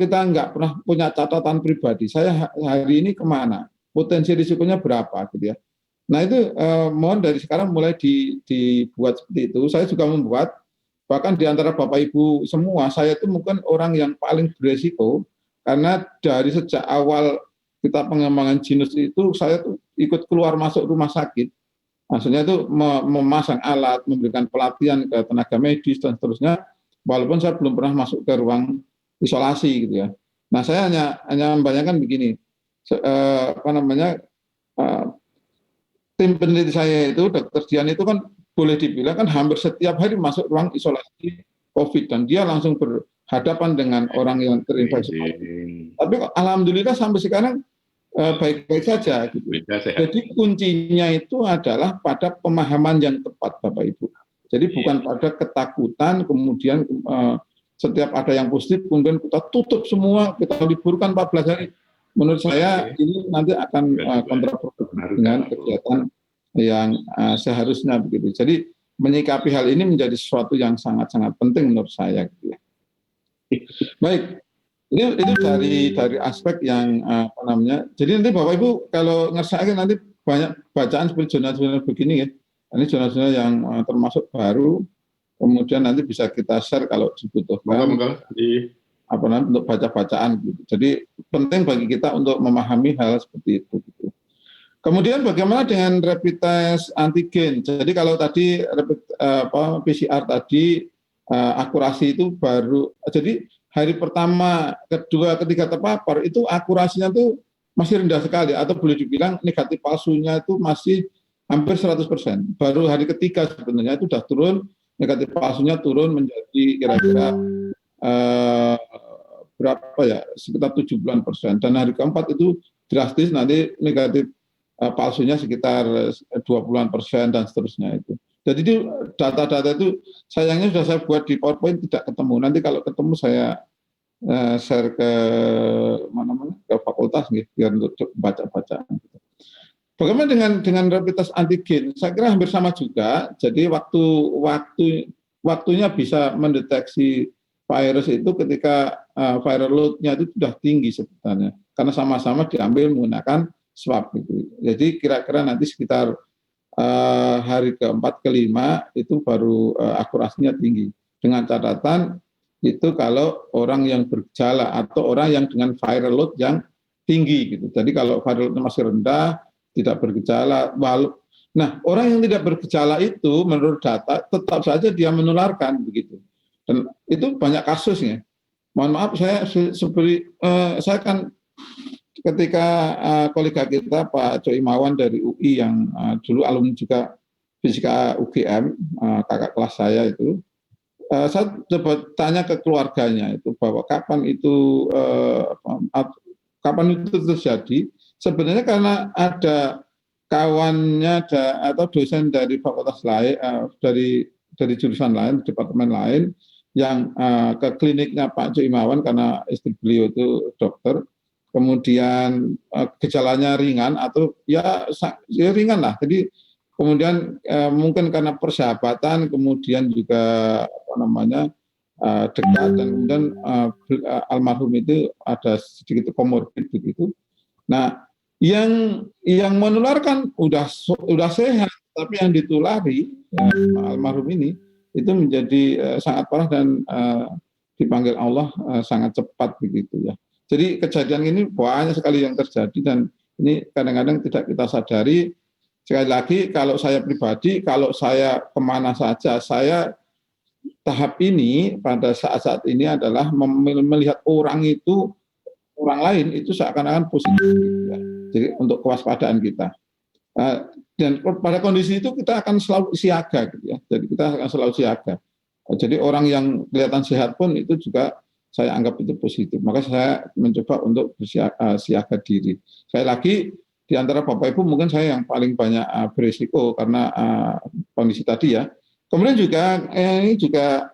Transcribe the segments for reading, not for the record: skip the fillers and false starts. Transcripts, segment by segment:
kita nggak pernah punya catatan pribadi, saya hari ini kemana, potensi risikonya berapa gitu ya. Nah itu mohon dari sekarang mulai dibuat seperti itu. Saya juga membuat, bahkan di antara Bapak Ibu semua, saya itu mungkin orang yang paling beresiko, karena dari sejak awal kita pengembangan Genus itu, saya tuh ikut keluar masuk rumah sakit. Maksudnya itu memasang alat, memberikan pelatihan ke tenaga medis dan seterusnya, walaupun saya belum pernah masuk ke ruang isolasi gitu ya. Nah saya hanya membayangkan begini, apa namanya, tim peneliti saya itu, Dr. Dian itu kan boleh dibilang kan hampir setiap hari masuk ruang isolasi COVID, dan dia langsung berhadapan dengan orang yang terinfeksi. Tapi alhamdulillah sampai sekarang baik-baik saja gitu. Jadi kuncinya itu adalah pada pemahaman yang tepat, Bapak Ibu. Jadi bukan pada ketakutan, kemudian setiap ada yang positif kemudian kita tutup semua, kita liburkan 14 hari. Menurut saya ini nanti akan kontraproduktif dengan kegiatan yang seharusnya begitu. Jadi menyikapi hal ini menjadi sesuatu yang sangat-sangat penting menurut saya. Gitu ya. Baik. Itu dari aspek yang apa namanya. Jadi nanti Bapak Ibu kalau ngersain nanti banyak bacaan seperti jurnal-jurnal begini ya. Ini jurnal-jurnal yang termasuk baru. Kemudian nanti bisa kita share kalau dibutuhkan. Apa namanya, untuk baca-bacaan gitu. Jadi penting bagi kita untuk memahami hal seperti itu. Gitu. Kemudian bagaimana dengan rapid test antigen? Jadi kalau tadi PCR tadi akurasi itu baru. Jadi hari pertama, kedua, ketiga terpapar itu akurasinya tuh masih rendah sekali, atau boleh dibilang negatif palsunya itu masih hampir 100%. Baru hari ketiga sebenarnya itu sudah turun, negatif palsunya turun menjadi kira-kira berapa ya, sekitar 70%. Dan hari keempat itu drastis, nanti negatif palsunya sekitar 20% dan seterusnya itu. Jadi itu data-data itu sayangnya sudah saya buat di PowerPoint tidak ketemu. Nanti kalau ketemu saya share ke mana-mana, ke fakultas gitu, biar untuk baca-baca. Bagaimana dengan rapid test antigen? Saya kira hampir sama juga. Jadi waktunya bisa mendeteksi virus itu ketika viral load-nya itu sudah tinggi sebenarnya, karena sama-sama diambil menggunakan swab gitu. Jadi kira-kira nanti sekitar hari keempat, kelima itu baru akurasinya tinggi. Dengan catatan itu kalau orang yang bergejala atau orang yang dengan viral load yang tinggi gitu. Jadi kalau viral load masih rendah, tidak bergejala, nah orang yang tidak bergejala itu menurut data tetap saja dia menularkan begitu. Dan itu banyak kasusnya. Mohon maaf saya kan ketika kolega kita Pak Coimawan dari UI yang dulu alumni juga fisika UGM, kakak kelas saya itu, saya coba tanya ke keluarganya itu bahwa kapan itu terjadi. Sebenarnya karena ada kawannya atau dosen dari fakultas lain, dari jurusan lain, departemen lain, yang ke kliniknya Pak Coimawan karena istri beliau itu dokter. Kemudian gejalanya ringan atau ya ringan lah. Jadi kemudian mungkin karena persahabatan, kemudian juga apa namanya dekat, dan kemudian almarhum itu ada sedikit komorbid begitu. Nah, yang menularkan udah sehat, tapi yang ditulari ya, almarhum ini itu menjadi sangat parah dan dipanggil Allah sangat cepat begitu ya. Jadi kejadian ini banyak sekali yang terjadi, dan ini kadang-kadang tidak kita sadari. Sekali lagi, kalau saya pribadi, kalau saya kemana saja, saya tahap ini pada saat-saat ini adalah melihat orang lain itu seakan-akan positif. Gitu ya. Jadi untuk kewaspadaan kita. Dan pada kondisi itu kita akan selalu siaga, gitu ya. Jadi kita akan selalu siaga. Jadi orang yang kelihatan sehat pun itu juga saya anggap itu positif. Maka saya mencoba untuk bersiaga diri. Sekali lagi, di antara Bapak Ibu mungkin saya yang paling banyak berisiko karena kondisi tadi ya. Kemudian juga ini juga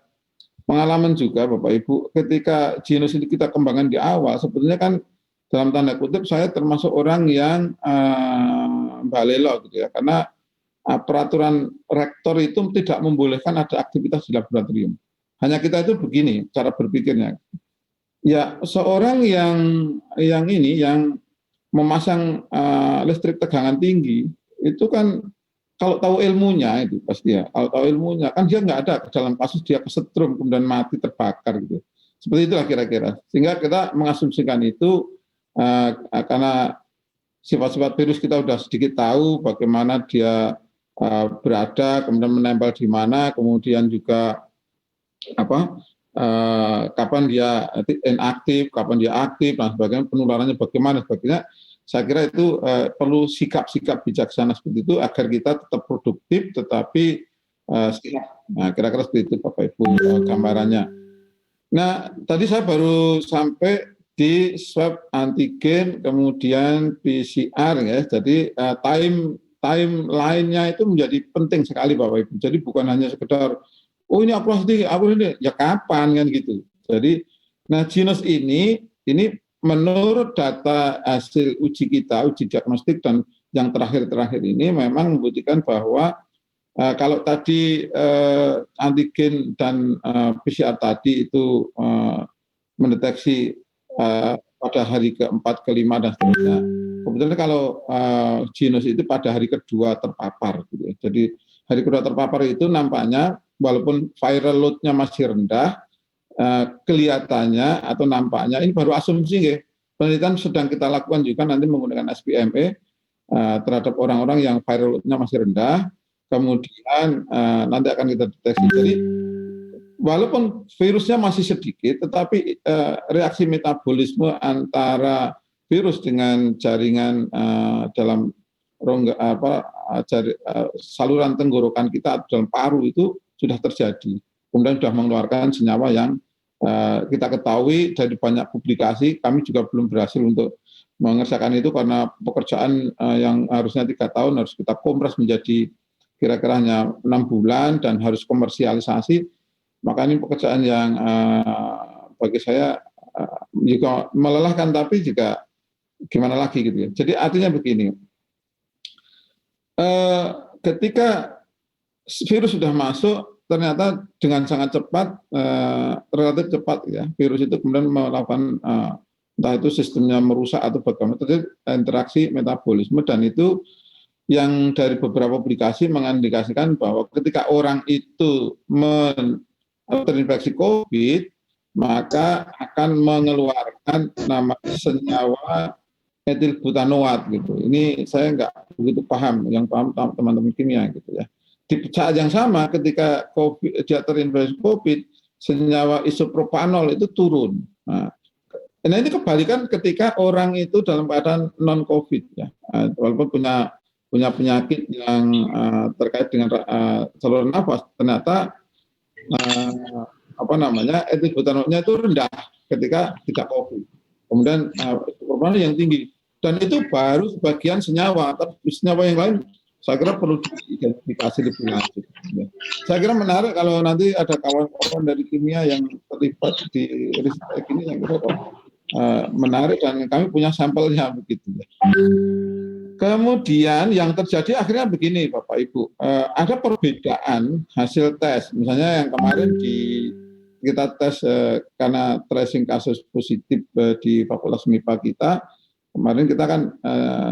pengalaman juga Bapak Ibu, ketika Genus ini kita kembangkan di awal, sebetulnya kan dalam tanda kutip saya termasuk orang yang balelo gitu ya, karena peraturan rektor itu tidak membolehkan ada aktivitas di laboratorium. Hanya kita itu begini cara berpikirnya. Ya, seorang yang memasang listrik tegangan tinggi itu kan kalau tahu ilmunya itu pasti ya. Kalau tahu ilmunya kan dia nggak ada dalam kasus dia kesetrum kemudian mati terbakar gitu. Seperti itulah kira-kira. Sehingga kita mengasumsikan itu karena sifat-sifat virus kita sudah sedikit tahu bagaimana dia berada, kemudian menempel di mana, kemudian juga apa kapan dia inaktif, kapan dia aktif, dan sebagainya, penularannya bagaimana, sebagainya. Saya kira itu perlu sikap-sikap bijaksana seperti itu agar kita tetap produktif, tetapi sehat. Nah, kira-kira seperti itu, Bapak Ibu, gambarannya. Nah, tadi saya baru sampai di swab antigen, kemudian PCR ya. Jadi timeline-nya itu menjadi penting sekali, Bapak Ibu. Jadi bukan hanya sekedar oh ini apa ini ya kapan kan gitu. Jadi nah Jinos ini menurut data hasil uji kita, uji diagnostik dan yang terakhir ini memang membuktikan bahwa kalau tadi antigen dan PCR tadi itu mendeteksi pada hari keempat, kelima dan seterusnya. Kemudian kalau Jinos itu pada hari kedua terpapar, gitu ya. Jadi hari kedua terpapar itu nampaknya walaupun viral load-nya masih rendah, kelihatannya atau nampaknya ini baru asumsi ya. Penelitian sedang kita lakukan juga nanti menggunakan SPME terhadap orang-orang yang viral load-nya masih rendah, kemudian nanti akan kita deteksi. Jadi walaupun virusnya masih sedikit, tetapi reaksi metabolisme antara virus dengan jaringan dalam rongga saluran tenggorokan kita dalam paru itu sudah terjadi. Kemudian sudah mengeluarkan senyawa yang kita ketahui dari banyak publikasi. Kami juga belum berhasil untuk mengerjakan itu karena pekerjaan yang harusnya 3 tahun harus kita kompres menjadi kira-kira hanya 6 bulan dan harus komersialisasi. Maka ini pekerjaan yang bagi saya juga melelahkan, tapi juga gimana lagi gitu ya. Jadi artinya begini, ketika virus sudah masuk, ternyata dengan sangat cepat, relatif cepat ya, virus itu kemudian melakukan entah itu sistemnya merusak atau bagaimana, terjadi interaksi metabolisme, dan itu yang dari beberapa publikasi mengindikasikan bahwa ketika orang itu terinfeksi COVID, maka akan mengeluarkan nama senyawa etilbutanoat gitu. Ini saya nggak begitu paham, yang paham teman-teman kimia gitu ya. Di saat yang sama ketika dia terinfeksi COVID, senyawa isopropanol itu turun. Nah, ini kebalikan ketika orang itu dalam keadaan non COVID ya, walaupun punya penyakit yang terkait dengan saluran nafas, ternyata etilbutanolnya itu rendah ketika tidak COVID. Kemudian isopropanol yang tinggi. Dan itu baru sebagian senyawa, tapi senyawa yang lain saya kira perlu diidentifikasi lebih lanjut. Saya kira menarik kalau nanti ada kawan-kawan dari kimia yang terlibat di riset ini, yang kira menarik dan kami punya sampelnya begitu. Kemudian yang terjadi akhirnya begini, Bapak Ibu, ada perbedaan hasil tes. Misalnya yang kemarin kita tes karena tracing kasus positif di Fakultas MIPA kita. Kemarin kita kan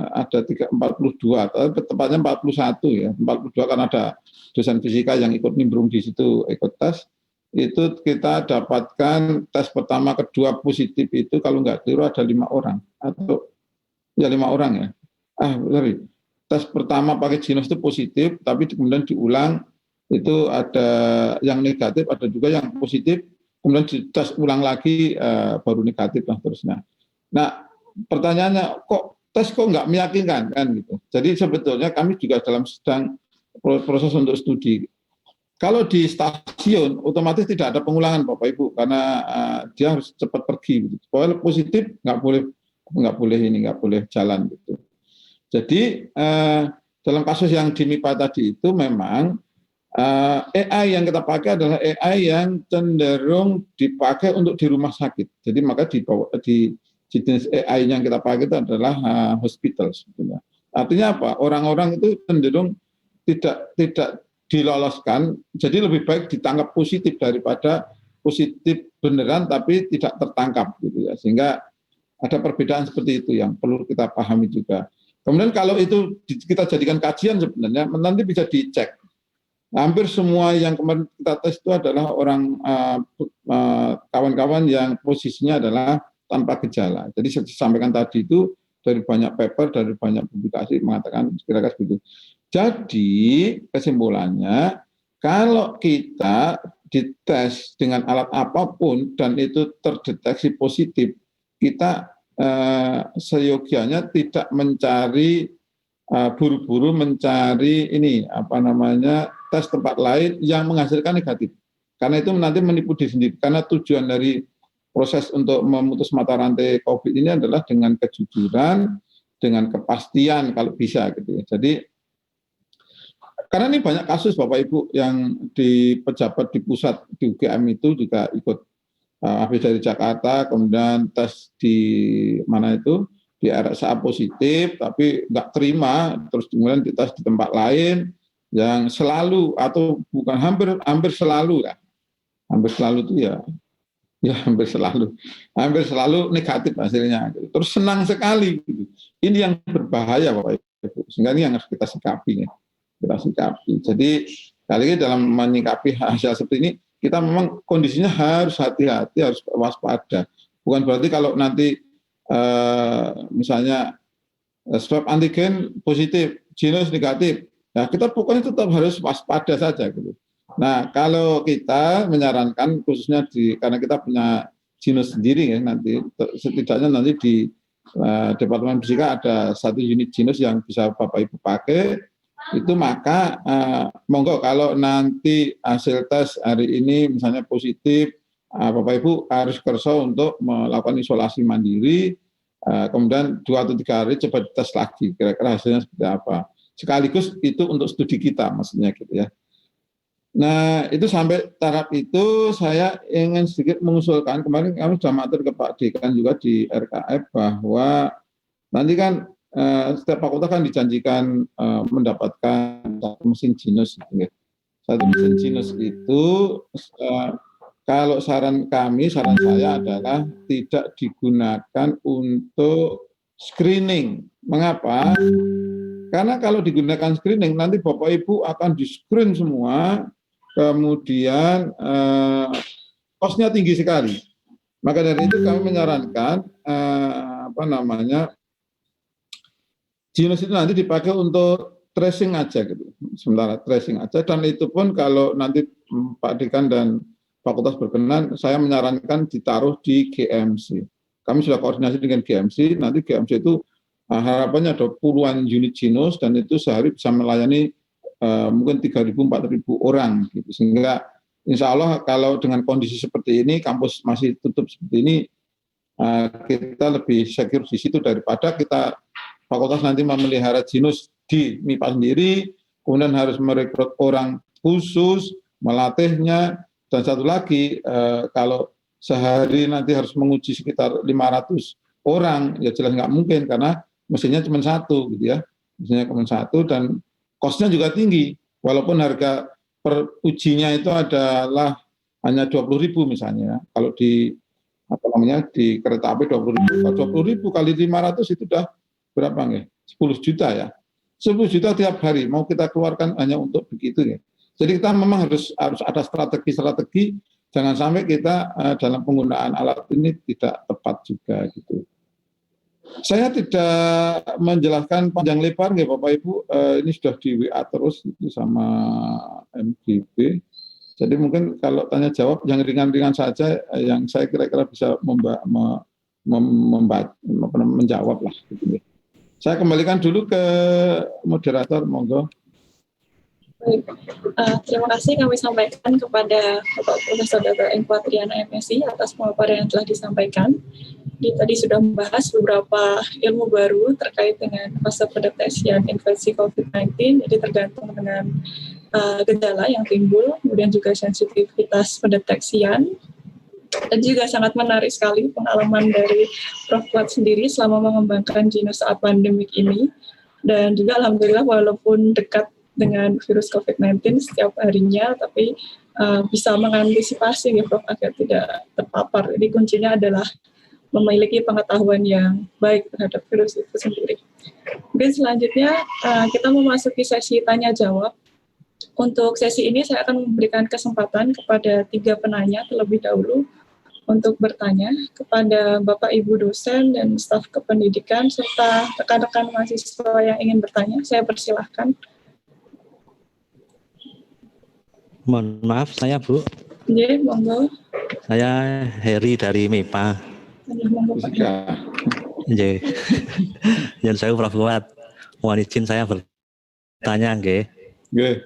ada 42, tapi tepatnya 41 ya. 42 kan ada dosen fisika yang ikut nimbrung di situ, ikut tes. Itu kita dapatkan tes pertama, kedua positif itu kalau nggak keliru ada 5 orang. Atau ya 5 orang ya. Sorry. Tes pertama pakai Jinos itu positif, tapi kemudian diulang itu ada yang negatif, ada juga yang positif, kemudian dites ulang lagi baru negatif dan seterusnya. Nah, pertanyaannya kok nggak meyakinkan kan gitu. Jadi sebetulnya kami juga sedang proses untuk studi. Kalau di stasiun otomatis tidak ada pengulangan, Bapak Ibu, karena dia harus cepat pergi. Gitu. Kalau positif nggak boleh jalan gitu. Jadi dalam kasus yang di MIPA tadi itu memang AI yang kita pakai adalah AI yang cenderung dipakai untuk di rumah sakit. Jadi maka di jenis AI yang kita pakai itu adalah hospital sebetulnya. Artinya apa? Orang-orang itu cenderung tidak diloloskan, jadi lebih baik ditangkap positif daripada positif beneran tapi tidak tertangkap gitu ya, sehingga ada perbedaan seperti itu yang perlu kita pahami juga. Kemudian kalau itu kita jadikan kajian sebenarnya nanti bisa dicek. Hampir semua yang kemarin kita tes itu adalah orang kawan-kawan yang posisinya adalah tanpa gejala. Jadi saya sampaikan tadi itu dari banyak paper, dari banyak publikasi mengatakan kira-kira begitu. Jadi kesimpulannya kalau kita dites dengan alat apapun dan itu terdeteksi positif, kita seyogianya tidak mencari buru-buru mencari tes tempat lain yang menghasilkan negatif, karena itu nanti menipu diri sendiri. Karena tujuan dari proses untuk memutus mata rantai COVID ini adalah dengan kejujuran, dengan kepastian kalau bisa gitu ya. Jadi karena ini banyak kasus Bapak Ibu yang di pejabat di pusat di UGM itu juga ikut habis dari Jakarta, kemudian tes di mana itu di RSA positif, tapi nggak terima, terus kemudian dites di tempat lain yang selalu atau bukan hampir selalu ya, hampir selalu negatif hasilnya. Terus senang sekali. Gitu. Ini yang berbahaya Bapak Ibu, sehingga ini yang harus kita sikapi. Jadi kali ini dalam menyikapi hasil seperti ini, kita memang kondisinya harus hati-hati, harus waspada. Bukan berarti kalau nanti misalnya swab antigen positif, Genus negatif, ya kita pokoknya tetap harus waspada saja gitu. Nah kalau kita menyarankan khususnya karena kita punya Genus sendiri ya, nanti setidaknya nanti di Departemen Fisika ada 1 unit Genus yang bisa Bapak Ibu pakai. Itu maka monggo kalau nanti hasil tes hari ini misalnya positif, Bapak Ibu harus kerso untuk melakukan isolasi mandiri, kemudian 2 atau 3 hari coba tes lagi kira-kira hasilnya seperti apa. Sekaligus itu untuk studi kita maksudnya gitu ya. Nah itu sampai taraf itu saya ingin sedikit mengusulkan, kemarin kami sudah matur ke Pak Dekan juga di RKF bahwa nanti kan setiap fakultas kan dijanjikan mendapatkan 1 mesin Genus gitu ya. 1 mesin Genus itu kalau saran saya adalah tidak digunakan untuk screening. Mengapa? Karena kalau digunakan screening nanti Bapak Ibu akan di-screen semua, kemudian cost-nya tinggi sekali. Maka dari itu kami menyarankan Genus itu nanti dipakai untuk tracing aja gitu, sementara tracing aja, dan itu pun kalau nanti Pak Dekan dan fakultas berkenan, saya menyarankan ditaruh di GMC. Kami sudah koordinasi dengan GMC, nanti GMC itu harapannya ada puluhan unit Genus dan itu sehari bisa melayani mungkin 3.000-4.000 orang gitu. Sehingga insya Allah kalau dengan kondisi seperti ini, kampus masih tutup seperti ini, kita lebih secure di situ daripada kita fakultas nanti memelihara Genus di MIPA sendiri, kemudian harus merekrut orang khusus, melatihnya, dan satu lagi kalau sehari nanti harus menguji sekitar 500 orang, ya jelas nggak mungkin karena mesinnya cuma 1 gitu ya, mesinnya cuma 1 dan cost-nya juga tinggi, walaupun harga per ujinya itu adalah hanya 20.000 misalnya, kalau di di kereta api 20.000 kali 500 itu udah berapa nggih? 10 juta ya. 10 juta tiap hari mau kita keluarkan hanya untuk begitu ya. Jadi kita memang harus ada strategi, jangan sampai kita dalam penggunaan alat ini tidak tepat juga gitu. Saya tidak menjelaskan panjang lebar nggih Bapak Ibu, ini sudah di WA terus itu sama MGB. Jadi mungkin kalau tanya jawab yang ringan-ringan saja yang saya kira-kira bisa menjawab lah gitu. Saya kembalikan dulu ke moderator, monggo. Baik, terima kasih kami sampaikan kepada Bapak Profesor Dr. Engkwa Triana MSI atas pemaparan yang telah disampaikan. Tadi sudah membahas beberapa ilmu baru terkait dengan fase pendeteksian infeksi COVID-19, jadi tergantung dengan gejala yang timbul, kemudian juga sensitivitas pendeteksian. Dan juga sangat menarik sekali pengalaman dari Prof. Kuat sendiri selama mengembangkan Genus saat pandemik ini. Dan juga alhamdulillah walaupun dekat dengan virus COVID-19 setiap harinya, tapi bisa mengantisipasi ya Prof agar tidak terpapar. Jadi kuncinya adalah memiliki pengetahuan yang baik terhadap virus itu sendiri. Mungkin selanjutnya kita memasuki sesi tanya jawab. Untuk sesi ini saya akan memberikan kesempatan kepada 3 penanya terlebih dahulu untuk bertanya kepada Bapak Ibu dosen dan staf kependidikan serta rekan-rekan mahasiswa yang ingin bertanya. Saya persilahkan. Mohon maaf, saya Bu. Iya, monggo. Saya Heri dari MIPA. Monggo Pak. Nggih. Yen saya Prof Kuat. Mohon izin saya bertanya nggih. Nggih.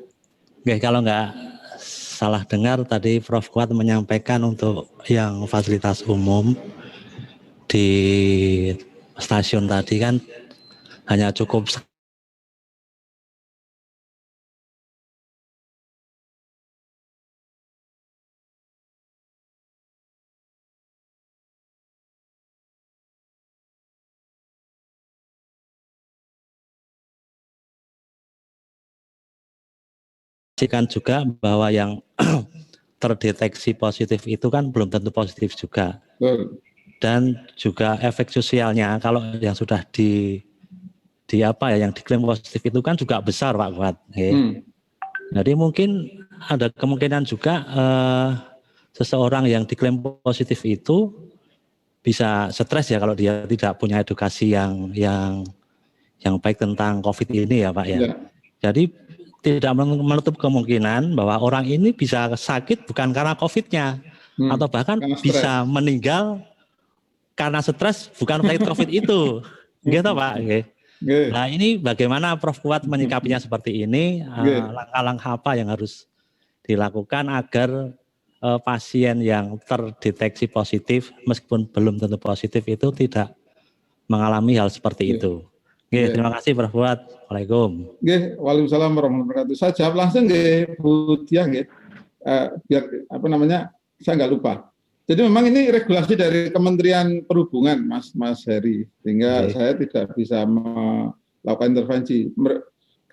Nggih, kalau nggak salah dengar tadi Prof Kuat menyampaikan untuk yang fasilitas umum di stasiun tadi kan hanya cukup kan juga bahwa yang terdeteksi positif itu kan belum tentu positif juga. Dan juga efek sosialnya kalau yang sudah di apa ya yang diklaim positif itu kan juga besar Pak Kuat. Jadi mungkin ada kemungkinan juga seseorang yang diklaim positif itu bisa stres ya kalau dia tidak punya edukasi yang baik tentang COVID ini ya Pak ya. Jadi tidak menutup kemungkinan bahwa orang ini bisa sakit bukan karena COVID-nya atau bahkan bisa meninggal karena stres bukan terkait COVID itu, gitu Pak. Nah ini bagaimana Prof Kuat menyikapinya seperti ini? Langkah-langkah apa yang harus dilakukan agar pasien yang terdeteksi positif meskipun belum tentu positif itu tidak mengalami hal seperti itu? Terima kasih Prof Kuat. Waalaikumsalam. Waalaikumsalam warahmatullahi wabarakatuh. Saya jawab langsung Bu Tia biar saya nggak lupa. Jadi memang ini regulasi dari Kementerian Perhubungan, Mas Heri, sehingga saya tidak bisa melakukan intervensi.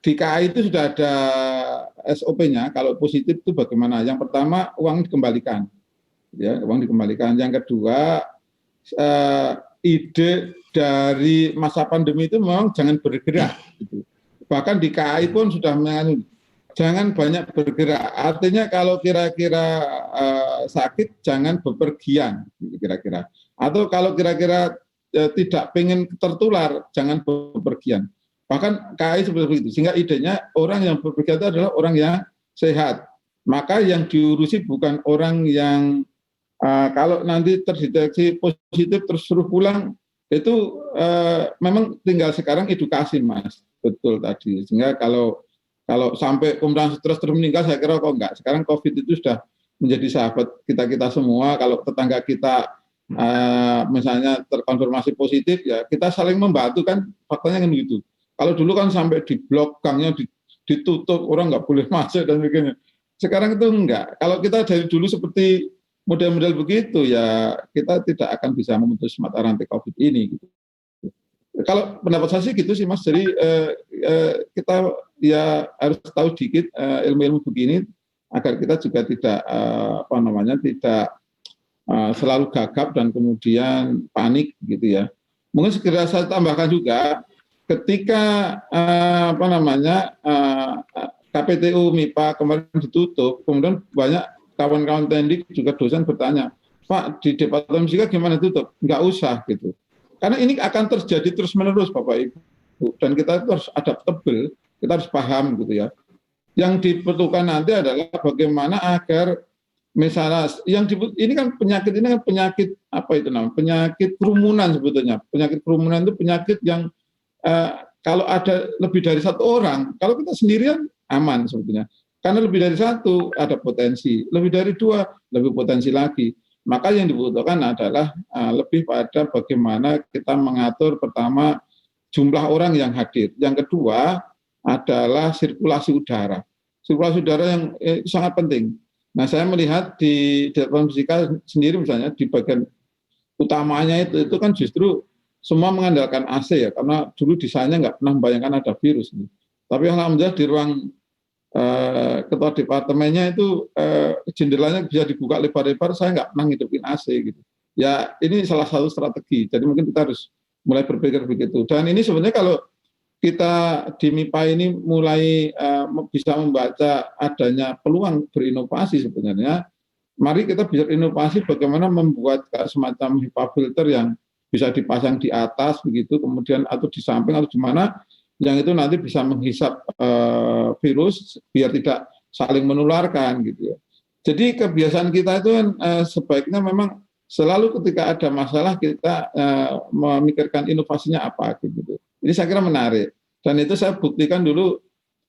Di KAI itu sudah ada SOP-nya. Kalau positif itu bagaimana? Yang pertama uang dikembalikan, ya uang dikembalikan. Yang kedua ide dari masa pandemi itu memang jangan bergerak. Gitu. Bahkan di KAI pun sudah mengandung jangan banyak bergerak. Artinya kalau kira-kira sakit jangan bepergian, kira-kira. Atau kalau kira-kira tidak pengen tertular, jangan bepergian. Bahkan KAI seperti itu. Sehingga idenya orang yang bepergian itu adalah orang yang sehat. Maka yang diurusi bukan orang yang kalau nanti terdeteksi positif terus suruh pulang, itu memang tinggal sekarang edukasi Mas. Betul tadi. Sehingga kalau sampai kemudian stres terus meninggal, saya kira kok enggak. Sekarang COVID itu sudah menjadi sahabat kita semua. Kalau tetangga kita misalnya terkonfirmasi positif, ya kita saling membantu kan, faktanya kan begitu. Kalau dulu kan sampai di blok gangnya ditutup, orang nggak boleh masuk dan sebagainya. Sekarang itu enggak. Kalau kita dari dulu seperti model-model begitu, ya kita tidak akan bisa memutus mata rantai COVID ini. Gitu. Kalau pendapat saya sih gitu sih Mas, jadi kita ya harus tahu sedikit ilmu-ilmu begini agar kita juga tidak tidak selalu gagap dan kemudian panik gitu ya. Mungkin segera saya tambahkan juga ketika KPTU MIPA kemarin ditutup, kemudian banyak kawan-kawan teknik juga dosen bertanya, Pak di Departemen Fisika gimana tutup? Nggak usah gitu. Karena ini akan terjadi terus-menerus Bapak Ibu. Dan kita itu harus adaptable, kita harus paham gitu ya. Yang dibutuhkan nanti adalah bagaimana agar misalnya ini kan penyakit apa itu namanya? Penyakit kerumunan sebetulnya. Penyakit kerumunan itu penyakit yang kalau ada lebih dari satu orang, kalau kita sendirian aman sebetulnya. Karena lebih dari satu ada potensi, lebih dari dua lebih potensi lagi. Maka yang dibutuhkan adalah lebih pada bagaimana kita mengatur pertama jumlah orang yang hadir. Yang kedua adalah sirkulasi udara. Sirkulasi udara yang sangat penting. Nah saya melihat di Departemen Fisika sendiri misalnya di bagian utamanya itu kan justru semua mengandalkan AC ya. Karena dulu desainnya nggak pernah membayangkan ada virus. Tapi alhamdulillah di ruang ketua departemennya itu jendelanya bisa dibuka lebar-lebar, saya nggak pernah ngidupin AC gitu. Ya ini salah satu strategi, jadi mungkin kita harus mulai berpikir begitu. Dan ini sebenarnya kalau kita di MIPA ini mulai bisa membaca adanya peluang berinovasi sebenarnya, mari kita berinovasi bagaimana membuat semacam HEPA filter yang bisa dipasang di atas begitu, kemudian atau di samping atau di mana, yang itu nanti bisa menghisap virus biar tidak saling menularkan gitu ya. Jadi kebiasaan kita itu kan sebaiknya memang selalu ketika ada masalah kita memikirkan inovasinya apa gitu. Ini saya kira menarik. Dan itu saya buktikan dulu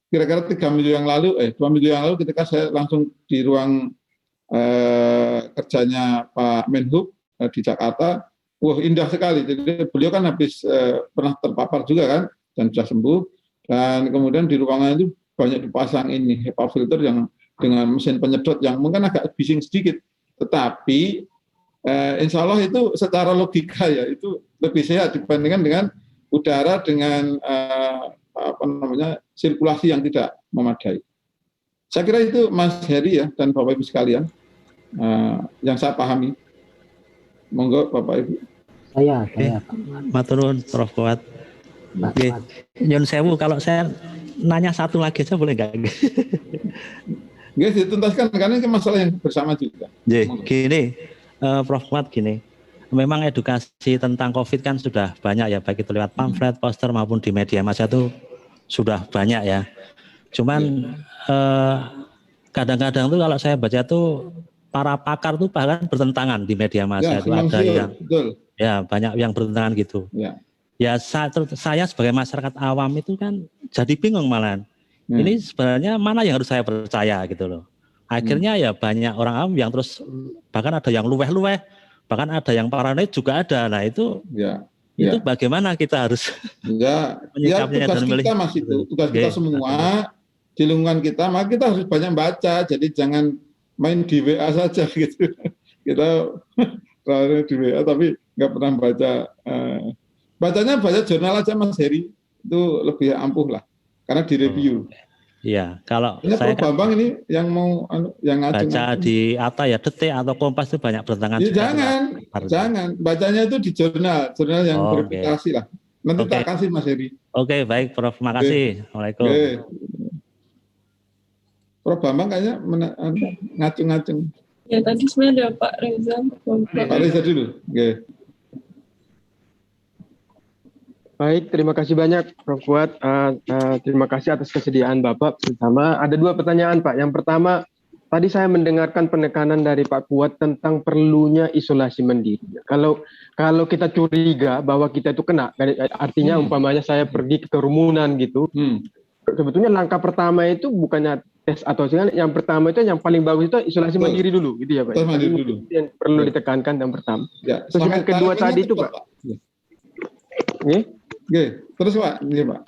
kira-kira 2 minggu yang lalu ketika saya langsung di ruang kerjanya Pak Menhub di Jakarta. Wah, indah sekali. Jadi beliau kan habis pernah terpapar juga kan, dan sudah sembuh, dan kemudian di ruangan itu banyak dipasang ini HEPA filter yang dengan mesin penyedot yang mungkin agak bising sedikit, tetapi insya Allah itu secara logika ya itu lebih sehat dibandingkan dengan udara dengan sirkulasi yang tidak memadai. Saya kira itu Mas Heri ya dan Bapak Ibu sekalian yang saya pahami. Monggo Bapak Ibu. Saya. Maturun Prof. Kuat. Nyun sewu, kalau saya nanya satu lagi aja boleh nggak? Nggak dituntaskan karena ini masalah yang bersama juga. Gini, Prof. Kuat gini, memang edukasi tentang COVID kan sudah banyak ya, baik itu lewat pamflet, poster maupun di media massa itu sudah banyak ya. Cuman kadang-kadang tuh kalau saya baca tuh para pakar tuh bahkan bertentangan di media massa, itu ada yang betul. Ya banyak yang bertentangan gitu. Ya saya sebagai masyarakat awam itu kan jadi bingung malahan. Ini sebenarnya mana yang harus saya percaya gitu loh. Akhirnya ya banyak orang awam yang terus bahkan ada yang luweh-luweh, bahkan ada yang paranoid juga ada. Nah itu itu bagaimana kita harus menyikapinya dan memilih. Kita masih itu tugas kita semua di lingkungan kita, maka kita harus banyak baca. Jadi jangan main di WA saja gitu. Kita di WA tapi nggak pernah baca. Bacanya baca jurnal aja Mas Heri, itu lebih ampuh lah, karena direview. Iya, kalau saya Prof. Bambang ini yang mau yang baca di ya Detik atau Kompas itu banyak bertentangan. Ya, jangan, bacanya itu di jurnal yang verifikasi lah. Nanti tak kasih Mas Heri. Oke, baik Prof. Makasih. Assalamualaikum. Prof. Bambang kayaknya ngacung-ngacung. Ya tadi sebenarnya ada Pak Reza. Pak Reza dulu. Baik, terima kasih banyak Prof. Kuat. Terima kasih atas kesediaan Bapak. Pertama, ada 2 pertanyaan Pak. Yang pertama, tadi saya mendengarkan penekanan dari Pak Kuat tentang perlunya isolasi mandiri. Kalau kita curiga bahwa kita itu kena, artinya umpamanya saya pergi ke kerumunan gitu, sebetulnya langkah pertama itu bukannya tes atau yang pertama itu yang paling bagus itu isolasi mandiri dulu, gitu ya Pak. Mandiri dulu. Yang perlu ditekankan yang pertama. Ya, terus yang kedua tadi itu Pak. Terus Pak, ini Pak.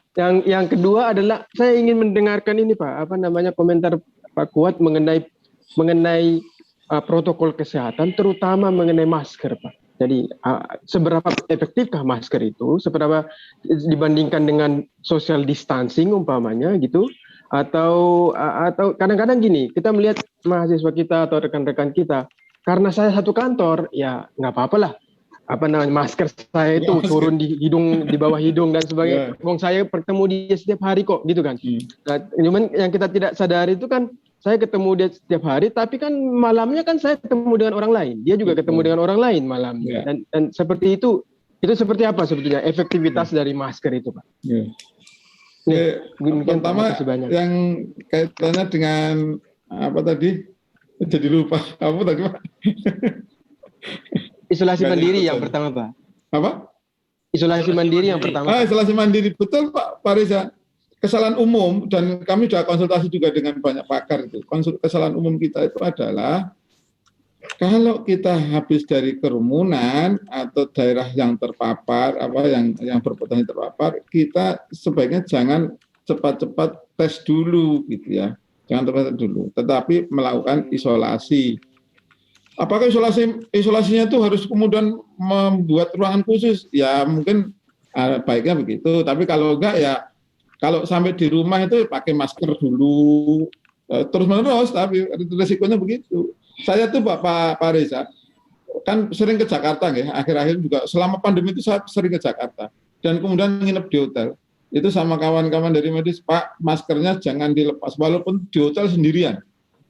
Yang kedua adalah saya ingin mendengarkan ini Pak, komentar Pak Kuat mengenai protokol kesehatan, terutama mengenai masker Pak. Jadi seberapa efektifkah masker itu, seberapa dibandingkan dengan social distancing umpamanya gitu, atau kadang-kadang gini, kita melihat mahasiswa kita atau rekan-rekan kita, karena saya satu kantor, ya nggak apa-apa lah. Masker saya itu turun di hidung, di bawah hidung dan sebagainya. Wong saya bertemu dia setiap hari kok, gitu kan. Nah, cuman yang kita tidak sadari itu kan, saya ketemu dia setiap hari, tapi kan malamnya kan saya ketemu dengan orang lain. Dia juga ketemu dengan orang lain malamnya. Dan seperti itu seperti apa sebetulnya efektivitas dari masker itu, Pak? Pertama yang kaitannya dengan apa tadi? Jadi lupa. Apa tadi Pak? Isolasi mandiri yang pertama Pak. Apa? Isolasi mandiri yang pertama. Isolasi mandiri betul Pak Reza. Kesalahan umum dan kami sudah konsultasi juga dengan banyak pakar itu. Kesalahan umum kita itu adalah kalau kita habis dari kerumunan atau daerah yang terpapar yang berpotensi terpapar, kita sebaiknya jangan cepat-cepat tes dulu gitu ya. Jangan cepat dulu, tetapi melakukan isolasi. Apakah isolasinya itu harus kemudian membuat ruangan khusus? Ya mungkin baiknya begitu. Tapi kalau enggak ya Kalau sampai di rumah itu pakai masker dulu, terus menerus, tapi risikonya begitu. Saya tuh Pak Reza, kan sering ke Jakarta ya, akhir-akhir juga selama pandemi itu saya sering ke Jakarta dan kemudian nginep di hotel. Itu sama kawan-kawan dari medis, Pak, maskernya jangan dilepas walaupun di hotel sendirian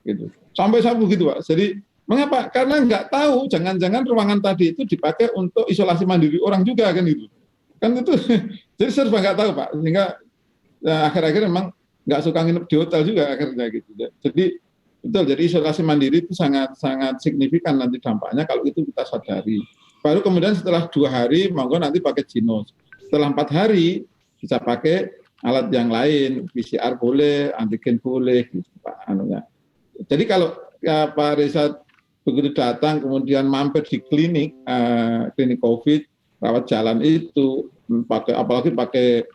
gitu. Sampai saya begitu, Pak. Jadi mengapa? Karena nggak tahu, jangan-jangan ruangan tadi itu dipakai untuk isolasi mandiri orang juga kan itu. Kan itu jadi serba nggak tahu, Pak. Sehingga ya, akhir-akhir memang nggak suka nginep di hotel juga akhirnya gitu. Jadi betul, jadi isolasi mandiri itu sangat signifikan nanti dampaknya kalau itu kita sadari. Baru kemudian setelah 2 hari, monggo nanti pakai Ginos. Setelah 4 hari bisa pakai alat yang lain, PCR boleh, antigen boleh, gitu Pak. Jadi kalau ya, Pak Reza begitu datang kemudian mampir di klinik COVID, rawat jalan itu apalagi pakai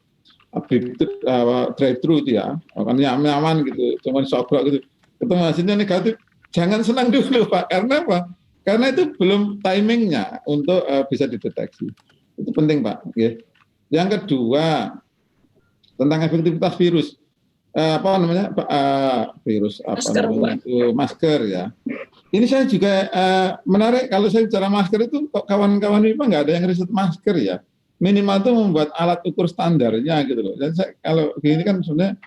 drive-thru itu ya, kan nyaman gitu, cuman sogrok gitu, ketemu hasilnya negatif, jangan senang dulu Pak, karena apa? Karena itu belum timingnya untuk bisa dideteksi. Itu penting Pak. Okay. Yang kedua tentang efektivitas virus, virus masker, masker ya. Ini saya juga menarik kalau saya bicara masker itu kawan-kawan IPA nggak ada yang riset masker ya. Minimal itu membuat alat ukur standarnya gitu loh. Dan kalau gini kan sebenarnya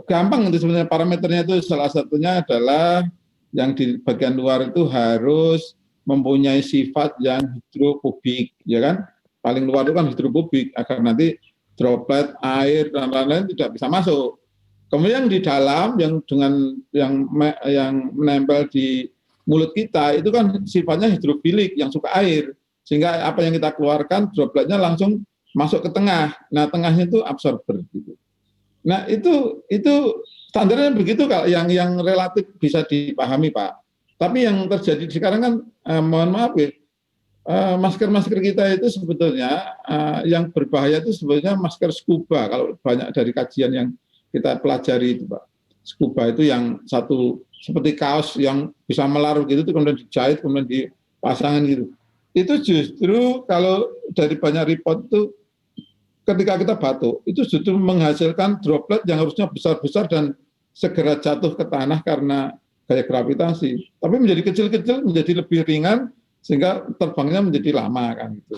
gampang itu sebenarnya, parameternya itu salah satunya adalah yang di bagian luar itu harus mempunyai sifat yang hidrofobik, ya kan? Paling luar itu kan hidrofobik agar nanti droplet air dan lain-lain tidak bisa masuk. Kemudian di dalam yang dengan yang menempel di mulut kita itu kan sifatnya hidrofilik yang suka air. Sehingga apa yang kita keluarkan dropletnya langsung masuk ke tengah. Nah, tengahnya itu absorber gitu. Nah, itu standarnya begitu kalau yang relatif bisa dipahami, Pak. Tapi yang terjadi sekarang kan mohon maaf ya, masker-masker kita itu sebetulnya yang berbahaya itu sebetulnya masker scuba. Kalau banyak dari kajian yang kita pelajari itu, Pak. Scuba itu yang satu seperti kaos yang bisa melarut gitu, kemudian dijahit, kemudian dipasangin gitu. Itu justru kalau dari banyak report itu ketika kita batuk itu justru menghasilkan droplet yang harusnya besar-besar dan segera jatuh ke tanah karena gaya gravitasi, tapi menjadi kecil-kecil, menjadi lebih ringan sehingga terbangnya menjadi lama kan gitu.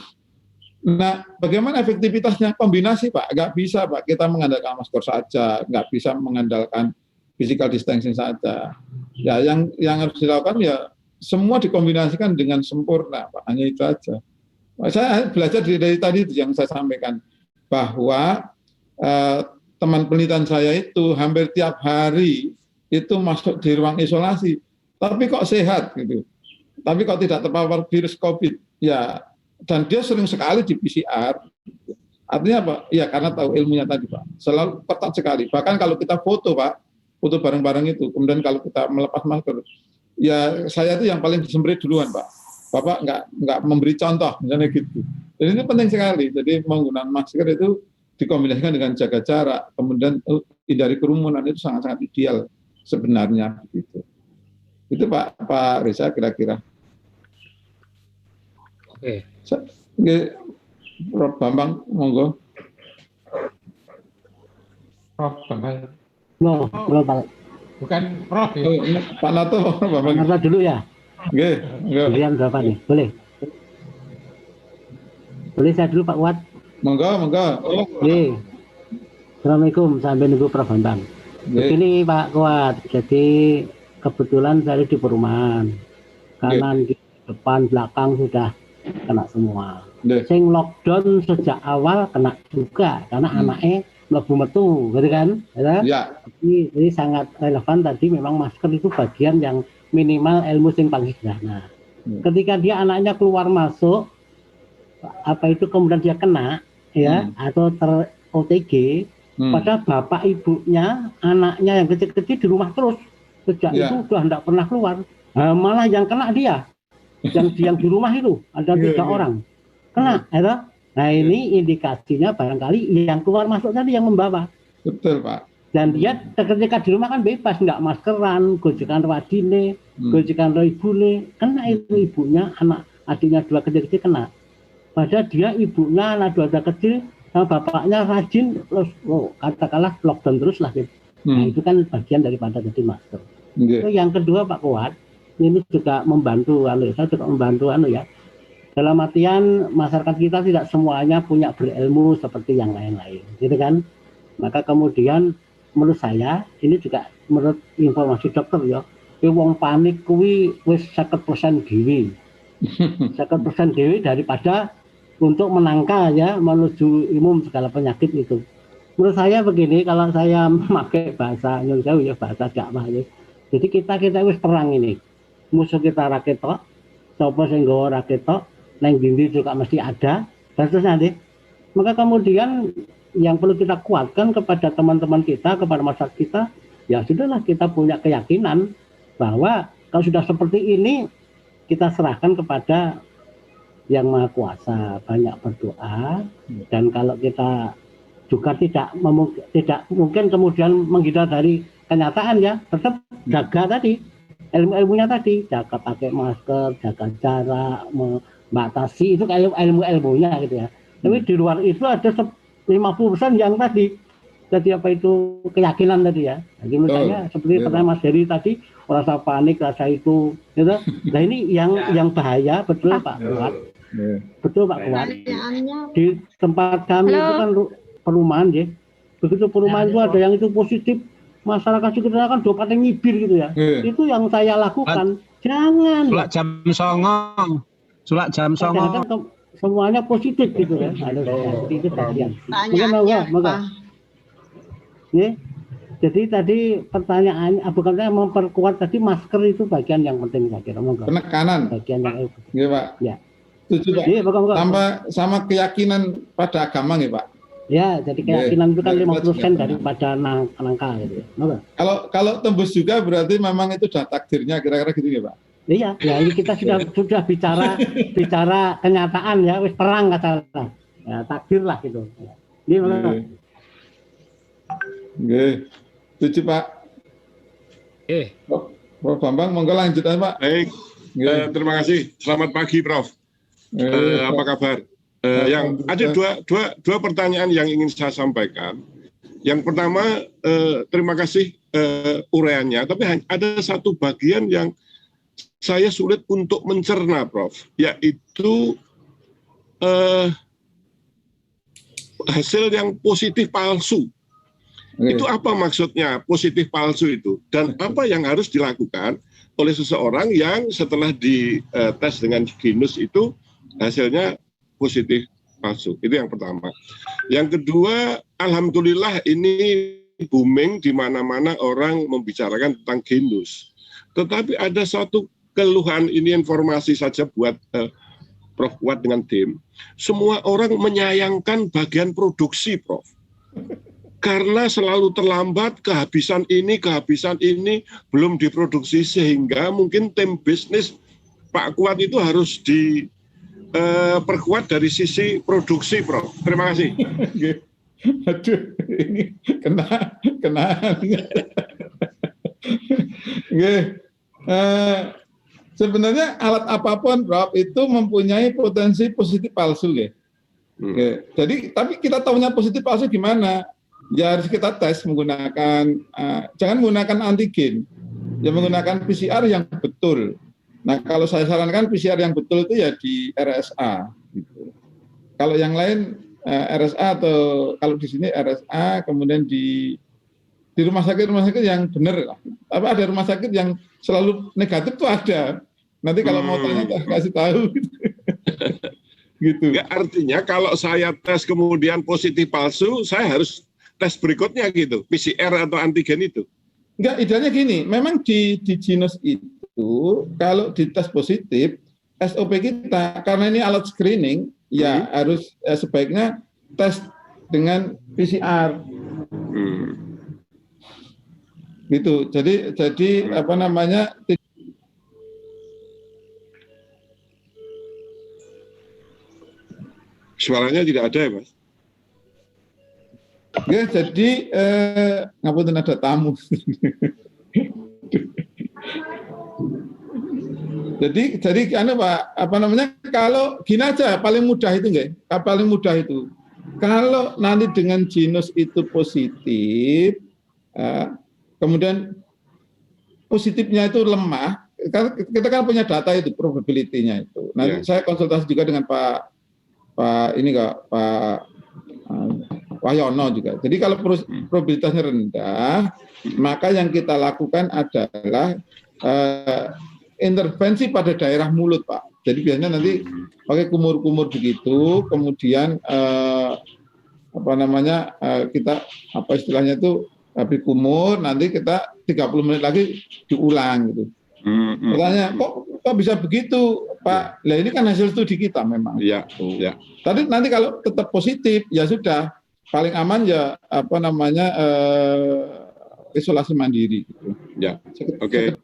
Nah, bagaimana efektivitasnya? Kombinasi Pak, nggak bisa Pak kita mengandalkan masker saja, nggak bisa mengandalkan physical distancing saja. Ya yang harus dilakukan ya semua dikombinasikan dengan sempurna, Pak. Hanya itu aja. Saya belajar dari tadi itu yang saya sampaikan, bahwa teman penelitian saya itu hampir tiap hari itu masuk di ruang isolasi, tapi kok sehat gitu. Tapi kok tidak terpapar virus COVID, ya. Dan dia sering sekali di PCR. Artinya apa? Ya karena tahu ilmunya tadi, Pak. Selalu ketat sekali. Bahkan kalau kita foto, Pak, foto bareng-bareng itu, kemudian kalau kita melepas masker, ya saya itu yang paling disemberi duluan, Pak. Bapak nggak memberi contoh, misalnya gitu. Jadi ini penting sekali. Jadi menggunakan masker itu dikombinasikan dengan jaga jarak, kemudian hindari kerumunan, itu sangat-sangat ideal sebenarnya. Gitu. Itu Pak Reza kira-kira. Oke. Prof Bambang, monggo. Prof Bambang. No, Pak. Bukan Prof ya. Pak Nato, Bambang. Pak Nato dulu ya. Oke. Kemudian berapa nih? Boleh? Boleh saya dulu Pak Kuat? Monggo. Oke. Assalamualaikum, sampai nunggu Prof Bambang. Begini Pak Kuat, jadi kebetulan saya di perumahan. Kanan, depan, belakang sudah kena semua. Sing lockdown sejak awal kena juga karena anaknya mlebu metu, gitu kan? Ya. Ini sangat relevan tadi, memang masker itu bagian yang minimal ilmu sing paling sederhana. Ketika dia anaknya keluar masuk, apa itu kemudian dia kena, ya, atau ter OTG, padahal bapak ibunya, anaknya yang kecil-kecil di rumah terus, sejak itu sudah tidak pernah keluar. Nah, malah yang kena dia. Yang di rumah itu ada 3 orang kena, ya. Nah ini indikasinya barangkali yang keluar masuk tadi yang membawa. Betul Pak. Dan dia ketika di rumah kan bebas, nggak maskeran, gojekan wadine, gojekan ibune, kena itu ibunya, anak adiknya 2 kecil-kecil kena. Padahal dia ibunya anak 2 kecil bapaknya rajin terus katakanlah lockdown terus lah gitu. Nah itu kan bagian daripada jadi masker. Itu yang kedua Pak Kuat, ini juga membantu saya juga membantu ya. Dalam artian masyarakat kita tidak semuanya punya berilmu seperti yang lain-lain, gitu kan? Maka kemudian menurut saya ini juga menurut informasi dokter ya, wong panik kuwi wis 50% dhewe. 50% dhewe daripada untuk menangkal ya menuju umum segala penyakit itu. Menurut saya begini, kalau saya memakai bahasa Indonesia ya bahasa dakwah ya. Jadi kita wis perang ini. Musuh kita raketok, sapa sing nggawa raketok, neng dindi juga mesti ada, dan terus nanti. Maka kemudian yang perlu kita kuatkan kepada teman-teman kita, kepada masyarakat kita, ya sudahlah kita punya keyakinan bahwa kalau sudah seperti ini, kita serahkan kepada Yang Maha Kuasa, banyak berdoa, dan kalau kita juga tidak mungkin kemudian menghindar dari kenyataan ya, tetap jaga tadi ilmu-ilmunya tadi, jaga pakai masker, jaga jarak, membatasi, itu kayak ilmu-ilmunya gitu ya. Tapi di luar itu ada 50% yang tadi, jadi apa itu keyakinan tadi ya. Jadi menurut saya seperti pertanyaan Mas Heri tadi, rasa panik, rasa itu, gitu. Nah ini yang bahaya, betul Pak Kuat. Betul Pak Kuat. Di tempat kami itu kan perumahan ya. Begitu perumahan itu ada yang itu positif, masyarakat sekitar kan do pada ngibir gitu ya. Itu yang saya lakukan. Jangan. Sulak jam 09.00. Semuanya positif gitu ya. Ada itu bagian. Moga. Ya. Jadi tadi pertanyaannya, bukan saya memperkuat tadi masker itu bagian yang penting saya kira. Penekanan. Bagian yang Iya Pak. Ya. Setuju Pak. Ya, sama keyakinan pada agama nih Pak. Ya, jadi keyakinan itu kan 50% daripada nangka gitu ya. Kalau tembus juga berarti memang itu sudah takdirnya, kira-kira gitu ya Pak. Iya, ya ini kita sudah bicara kenyataan ya, wis perang katakanlah. Ya, takdir lah gitu. Ini Nggih. Setuju Pak. Prof Bambang, monggo lanjutan Pak. Baik. Terima kasih. Selamat pagi Prof. Apa kabar? Yang ada dua pertanyaan yang ingin saya sampaikan. Yang pertama, terima kasih uraiannya, tapi ada satu bagian yang saya sulit untuk mencerna, Prof, yaitu hasil yang positif palsu. Itu apa maksudnya positif palsu itu? Dan apa yang harus dilakukan oleh seseorang yang setelah dites dengan genus itu hasilnya positif palsu? Itu yang pertama. Yang kedua, alhamdulillah ini booming di mana-mana orang membicarakan tentang genus. Tetapi ada satu keluhan, ini informasi saja buat Prof Kuat dengan tim. Semua orang menyayangkan bagian produksi, Prof. Karena selalu terlambat, kehabisan ini, belum diproduksi, sehingga mungkin tim bisnis Pak Kuat itu harus diperkuat dari sisi produksi, Prof. Terima kasih. Aduh, ini kena. Sebenarnya alat apapun, Prof, itu mempunyai potensi positif palsu, ya. Jadi, tapi kita tahunya positif palsu gimana? Ya harus kita tes menggunakan, jangan menggunakan antigen, ya menggunakan PCR yang betul. Nah, kalau saya sarankan PCR yang betul itu ya di RSA. Gitu. Kalau yang lain RSA atau kalau di sini RSA, kemudian di rumah sakit yang benar. Tapi ada rumah sakit yang selalu negatif tuh ada. Nanti kalau mau tanya kasih tahu. Gitu. Nggak, artinya kalau saya tes kemudian positif palsu, saya harus tes berikutnya gitu, PCR atau antigen itu. Enggak, idealnya gini, memang di genus itu kalau dites positif, SOP kita karena ini alat screening, ya harus sebaiknya tes dengan PCR. Gitu. Jadi apa namanya? Suaranya tidak ada ya, Mas? Ya, jadi ngapunten ada tamu. jadi anu Pak, apa namanya? Kalau gini aja paling mudah itu nggak? Paling mudah itu. Kalau nanti dengan genus itu positif, kemudian positifnya itu lemah, kita kan punya data itu, probability-nya itu. Nanti saya konsultasi juga dengan Pak Wahyono juga. Jadi kalau probabilitasnya rendah, maka yang kita lakukan adalah intervensi pada daerah mulut, Pak. Jadi biasanya nanti pakai kumur-kumur begitu, kemudian kita istilahnya itu habis kumur, nanti kita 30 menit lagi diulang gitu. Pertanyaan, kok bisa begitu, Pak? Lah ini kan hasil studi kita memang. Iya. Tadi nanti kalau tetap positif, ya sudah, paling aman ya isolasi mandiri. Gitu. Ya, oke.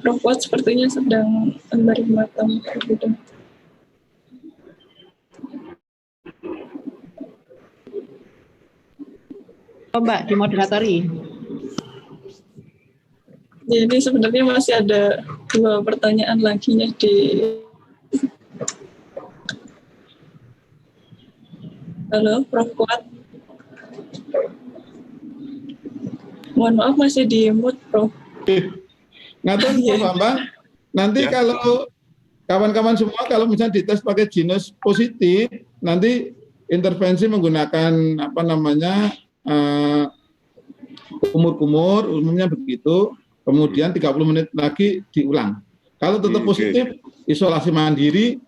Prof. Kuat sepertinya sedang menerima tamu berbeda. Mbak, dimoderatori. Jadi sebenarnya masih ada 2 pertanyaan lagi nya di Halo, Prof. Kuat. Mohon maaf masih di mute, Prof. Ngatur Prof. Bambang, nanti kalau kawan-kawan semua kalau misalnya dites pakai genus positif, nanti intervensi menggunakan kumur-kumur, umumnya begitu, kemudian 30 menit lagi diulang. Kalau tetap positif, isolasi mandiri,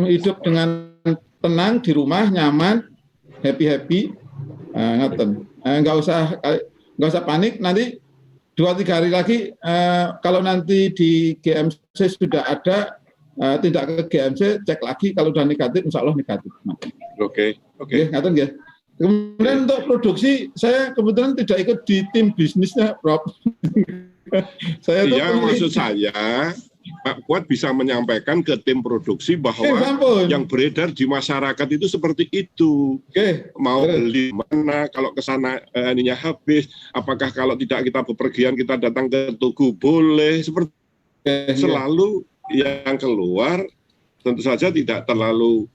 hidup dengan tenang di rumah, nyaman, happy, nggak usah panik. Nanti 2-3 hari lagi, kalau nanti di GMC sudah ada, tidak ke GMC, cek lagi, kalau sudah negatif, insya Allah negatif. Oke. Ngaten ya. Kemudian untuk produksi, saya kebetulan tidak ikut di tim bisnisnya, Prof. Maksud saya, Pak Kuat bisa menyampaikan ke tim produksi bahwa yang beredar di masyarakat itu seperti itu. Mau beli mana, kalau ke sana ininya habis, apakah kalau tidak kita bepergian, kita datang ke Tugu boleh, seperti selalu yang keluar, tentu saja tidak terlalu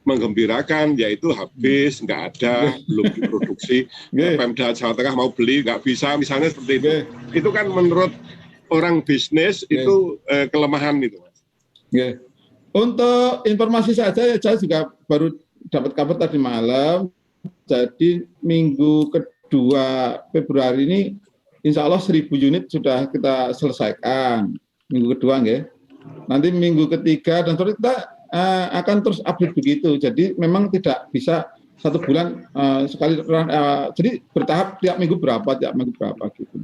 menggembirakan, yaitu habis, nggak ada, belum diproduksi, Pemda Jawa Tengah mau beli, nggak bisa, misalnya seperti itu. Itu kan menurut orang bisnis itu kelemahan itu, Mas. Untuk informasi saja, saya juga baru dapat kabar tadi malam, jadi minggu kedua Februari ini, insya Allah 1.000 unit sudah kita selesaikan, minggu kedua, nanti minggu ketiga, dan terus kita akan terus update begitu. Jadi memang tidak bisa 1 bulan sekali, jadi bertahap tiap minggu berapa gitu.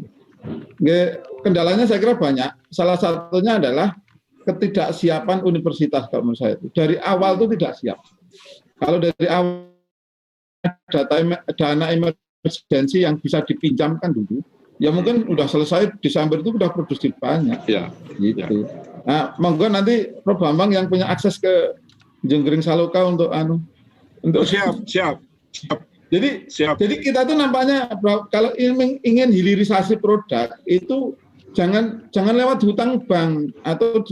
Kendalanya saya kira banyak. Salah satunya adalah ketidaksiapan universitas kalau menurut saya itu. Dari awal itu tidak siap. Kalau dari awal dana emergensi yang bisa dipinjamkan dulu, ya mungkin udah selesai Desember itu udah produksi banyak. Gitu. Nah, monggo nanti Prof. Bambang yang punya akses ke Jenggering Saloka untuk siap. Jadi kita tuh nampaknya kalau ingin hilirisasi produk itu jangan lewat hutang bank atau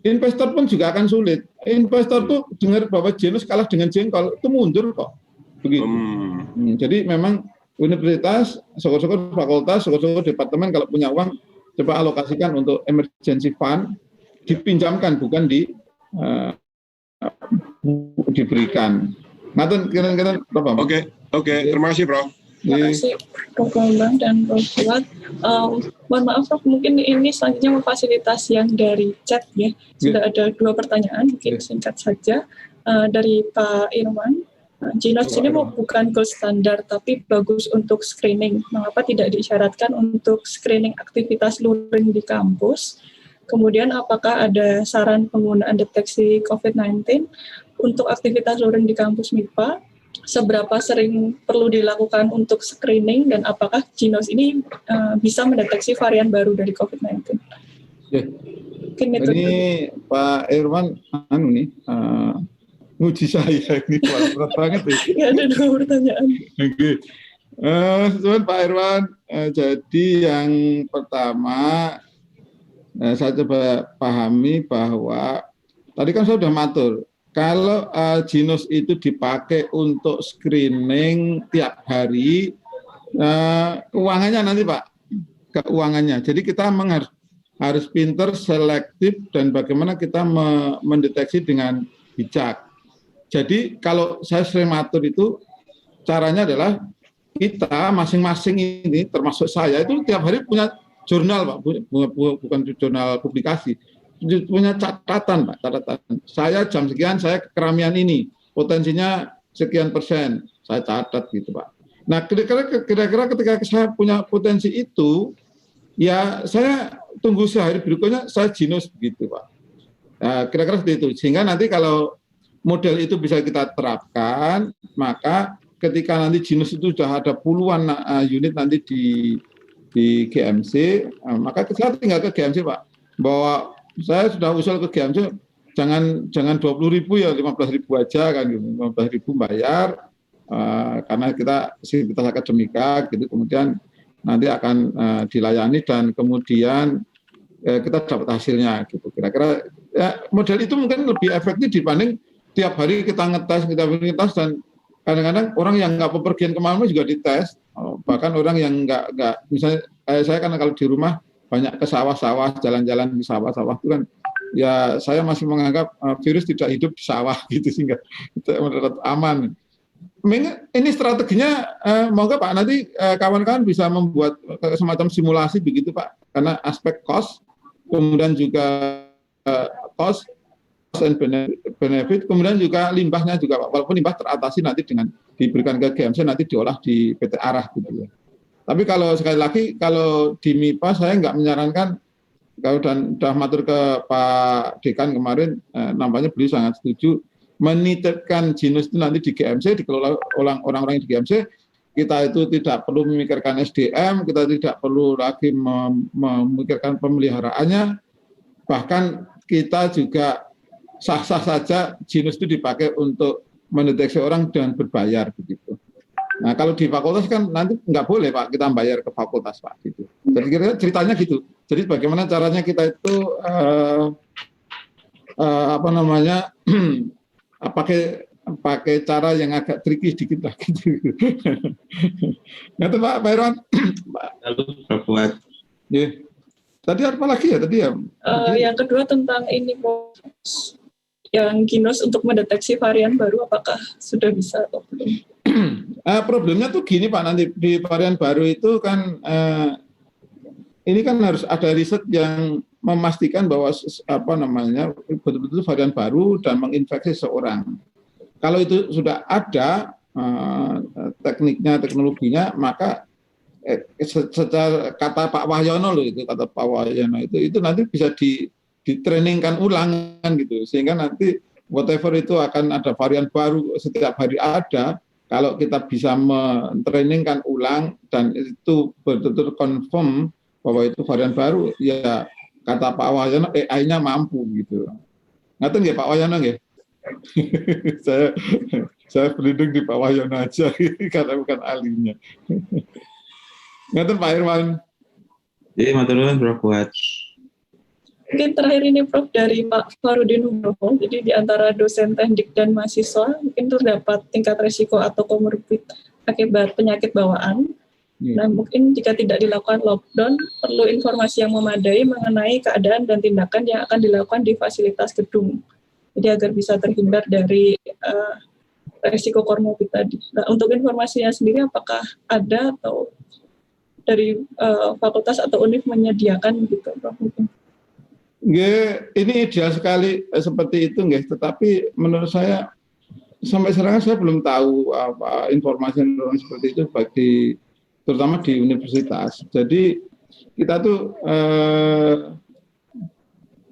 investor pun juga akan sulit. Investor tuh dengar bahwa genus kalah dengan jengkol itu mundur kok. Begitu. Jadi memang universitas, syukur-syukur fakultas, syukur-syukur departemen kalau punya uang coba alokasikan untuk emergency fund, dipinjamkan bukan diberikan. Ngaten kira-kira Prof. Oke, terima kasih, Prof. Terima kasih Prof. Bambang dan Prof. Kuat. Mohon maaf Prof, mungkin ini selanjutnya memfasilitasi yang dari chat ya. Sudah ada 2 pertanyaan, mungkin singkat saja dari Pak Irwan. Genus ini bukan gold standar tapi bagus untuk screening. Mengapa tidak disyaratkan untuk screening aktivitas luring di kampus? Kemudian apakah ada saran penggunaan deteksi COVID-19 untuk aktivitas luring di kampus MIPA? Seberapa sering perlu dilakukan untuk screening dan apakah genus ini bisa mendeteksi varian baru dari COVID-19? Ini Pak Irwan nguji saya ini berat banget ya. Ada 2 pertanyaan. Pak Irwan, jadi yang pertama saya coba pahami bahwa tadi kan saya sudah matur, kalau Jinos itu dipakai untuk screening tiap hari, keuangannya nanti Pak, keuangannya. Jadi kita harus pinter, selektif, dan bagaimana kita mendeteksi dengan bijak. Jadi kalau saya sering matur itu, caranya adalah kita masing-masing ini, termasuk saya, itu tiap hari punya jurnal Pak, bukan jurnal publikasi, punya catatan Pak, catatan. Saya jam sekian, saya kekeramian ini, potensinya sekian persen, saya catat gitu Pak. Nah kira-kira ketika saya punya potensi itu, ya saya tunggu sehari berikutnya saya Jinos begitu Pak. Nah, kira-kira seperti itu. Sehingga nanti kalau model itu bisa kita terapkan, maka ketika nanti Jinos itu sudah ada puluhan unit nanti di GMC, maka saya tinggal ke GMC Pak. Bahwa saya sudah usul ke GMC, jangan 20.000 ya, 15.000 aja kan, 15.000 bayar. Karena kita sivitas akademika gitu, kemudian nanti akan dilayani dan kemudian kita dapat hasilnya gitu. Kira-kira ya, model itu mungkin lebih efektif dibanding tiap hari kita ngetes dan kadang-kadang orang yang nggak bepergian kemana-mana juga dites. Bahkan orang yang nggak misalnya saya kan kalau di rumah banyak ke sawah-sawah, jalan-jalan di sawah-sawah itu kan ya saya masih menganggap virus tidak hidup di sawah gitu, sehingga itu menurut aman. Ini strateginya moga Pak nanti kawan-kawan bisa membuat semacam simulasi begitu Pak, karena aspek cost, kemudian juga cost and benefit, kemudian juga limbahnya juga Pak, walaupun limbah teratasi nanti dengan diberikan ke GMC nanti diolah di PT Arah gitu ya. Tapi kalau sekali lagi kalau di MIPA saya nggak menyarankan, kalau dan sudah matur ke Pak Dekan kemarin, nampaknya beliau sangat setuju menitipkan Jinos itu nanti di GMC, dikelola orang-orang di GMC. Kita itu tidak perlu memikirkan SDM, kita tidak perlu lagi memikirkan pemeliharaannya, bahkan kita juga sah-sah saja Jinos itu dipakai untuk mendeteksi orang dengan berbayar begitu. Nah kalau di fakultas kan nanti nggak boleh Pak kita bayar ke fakultas Pak gitu. Jadi kira ceritanya gitu. Jadi bagaimana caranya kita itu pakai cara yang agak tricky sedikit lah gitu. Ngerti Pak Irwan? Lalu Buat. Ya. Tadi apa lagi ya tadi ya? Yang kedua tentang ini yang Jinos untuk mendeteksi varian baru, apakah sudah bisa atau belum? Problemnya tuh gini Pak, nanti di varian baru itu kan ini kan harus ada riset yang memastikan bahwa betul-betul varian baru dan menginfeksi seorang. Kalau itu sudah ada tekniknya, teknologinya, maka secara kata Pak Wahyono loh, itu kata Pak Wahyono itu nanti bisa ditrainingkan ulang gitu, sehingga nanti whatever itu akan ada varian baru setiap hari ada. Kalau kita bisa mentrainingkan ulang dan itu betul-betul confirm bahwa itu varian baru, ya kata Pak Wahyono AI-nya mampu gitu. Ngerti nggak Pak Wahyono nggak? saya berlindung di Pak Wahyono aja karena bukan ahlinya. Ngerti Pak Irwan? Jadi matur nuwun Prof Buat. Mungkin terakhir ini Prof dari Pak Farudin Nugroho. Jadi di antara dosen teknik dan mahasiswa mungkin terdapat tingkat risiko atau komorbid akibat penyakit bawaan. Nah mungkin jika tidak dilakukan lockdown, perlu informasi yang memadai mengenai keadaan dan tindakan yang akan dilakukan di fasilitas gedung. Jadi agar bisa terhindar dari risiko komorbid tadi. Nah untuk informasinya sendiri apakah ada atau dari fakultas atau univ menyediakan gitu Prof? Ini ideal sekali seperti itu, tetapi menurut saya sampai sekarang saya belum tahu informasi seperti itu terutama di universitas. Jadi kita tuh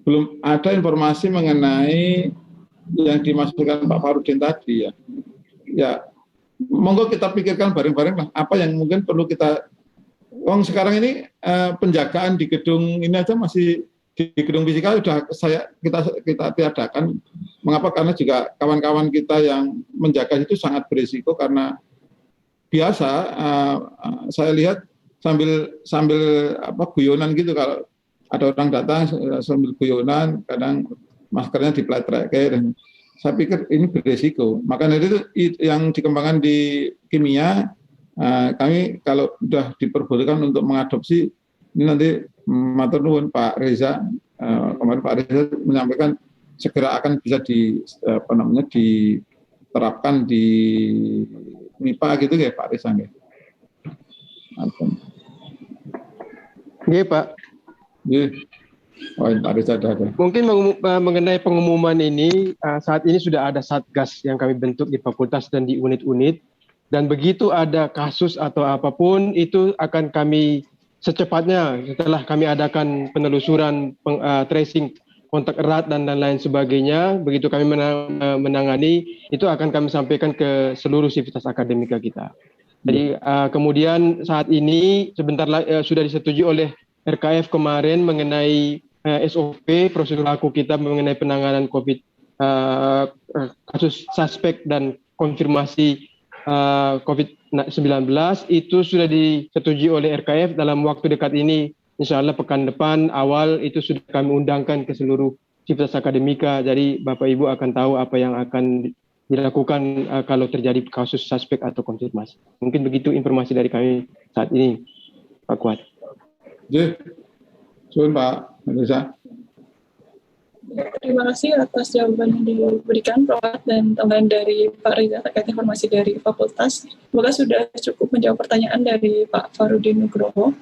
belum ada informasi mengenai yang dimasukkan Pak Farudin tadi ya. Ya, monggo kita pikirkan bareng-bareng lah apa yang mungkin perlu kita. Sekarang ini penjagaan di gedung ini aja masih di gedung fisika sudah kita tiadakan. Mengapa? Karena juga kawan-kawan kita yang menjaga itu sangat berisiko karena biasa saya lihat sambil guyonan gitu, kalau ada orang datang sambil guyonan, kadang maskernya dipletrek, dan saya pikir ini beresiko. Maka dari itu yang dikembangkan di kimia, kami kalau sudah diperbolehkan untuk mengadopsi, ini nanti matur nuwun Pak Reza, kemarin Pak Reza menyampaikan segera akan bisa diterapkan di MIPA gitu ya Pak Reza ya. Iya Pak. Iya. Oh, Pak Reza ada. Mungkin mengenai pengumuman ini, saat ini sudah ada satgas yang kami bentuk di fakultas dan di unit-unit, dan begitu ada kasus atau apapun itu akan kami secepatnya setelah kami adakan penelusuran, tracing kontak erat dan lain sebagainya, begitu kami menangani itu akan kami sampaikan ke seluruh sivitas akademika kita. Jadi kemudian saat ini sebentar lagi sudah disetujui oleh RKF kemarin mengenai SOP prosedur laku kita mengenai penanganan COVID, kasus suspek dan konfirmasi COVID-19 itu sudah disetujui oleh RKF dalam waktu dekat ini, insya Allah pekan depan awal itu sudah kami undangkan ke seluruh sivitas akademika. Jadi Bapak Ibu akan tahu apa yang akan dilakukan kalau terjadi kasus suspek atau konfirmasi. Mungkin begitu informasi dari kami saat ini, Pak Kuat. Ya, silakan Pak Reza. Terima kasih atas jawaban yang diberikan Prof. dan tambahan dari Pak Reza terkait informasi dari fakultas. Semoga sudah cukup menjawab pertanyaan dari Pak Farudin Nugroho.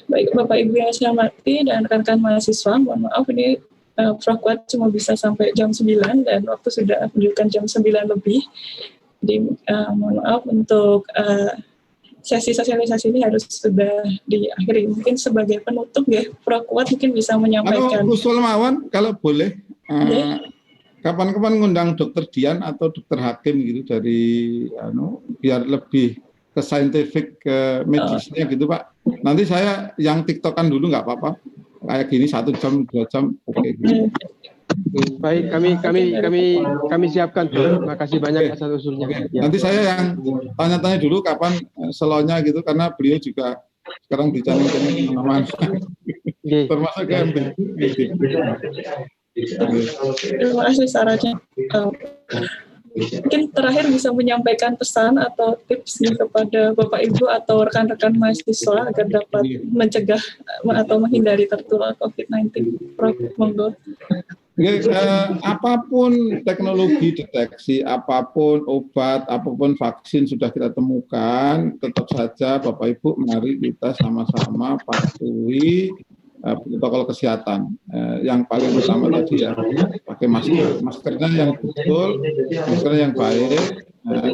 Baik Bapak Ibu yang saya hormati dan rekan-rekan mahasiswa, mohon maaf ini Prof. Kuat cuma bisa sampai jam 9 dan waktu sudah menunjukkan jam 9 lebih. Jadi mohon maaf untuk sesi sosialisasi ini harus sudah diakhiri. Mungkin sebagai penutup ya, Prof. Kuat mungkin bisa menyampaikan. Usul mawon kalau boleh, kapan-kapan ngundang Dokter Dian atau Dokter Hakim gitu dari, biar lebih ke scientific, ke medisnya gitu Pak. Nanti saya yang TikTokan dulu nggak apa-apa. Kayak gini 1 jam, 2 jam, oke. Gitu. Baik, kami siapkan. Terima kasih banyak atas usulnya. Ya. Nanti saya yang tanya-tanya dulu kapan slotnya gitu, karena beliau juga sekarang dicari-cari kemana-mana. Termasuk KMB. Terima kasih sarannya. Mungkin terakhir bisa menyampaikan pesan atau tips kepada Bapak Ibu atau rekan-rekan mahasiswa agar dapat mencegah atau menghindari tertular COVID-19. Prof. Monggo. Apapun teknologi deteksi, apapun obat, apapun vaksin sudah kita temukan, tetap saja Bapak Ibu mari kita sama-sama patuhi protokol kesehatan. Yang paling utama tadi ya pakai masker, maskernya yang betul, maskernya yang baik,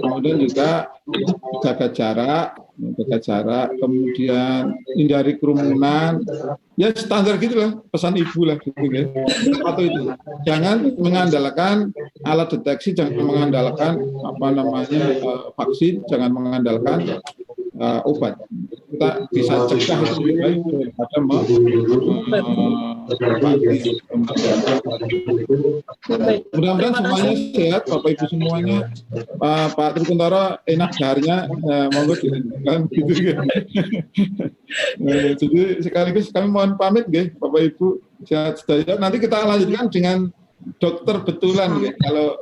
kemudian juga jaga jarak, kemudian hindari kerumunan, ya standar gitu lah, pesan ibu lah gitu ya. Atau itu jangan mengandalkan alat deteksi, jangan mengandalkan vaksin, jangan mengandalkan obat. Kita bisa cegah itu lebih baik daripada mudah-mudahan semuanya sehat, Bapak Ibu semuanya. Pak Trikuntoro enak daharinya, monggo dilanjutkan gitu kan. Jadi sekaligus kami mohon pamit nggih, Bapak Ibu sehat sedaya. Nanti kita lanjutkan dengan dokter betulan nggih.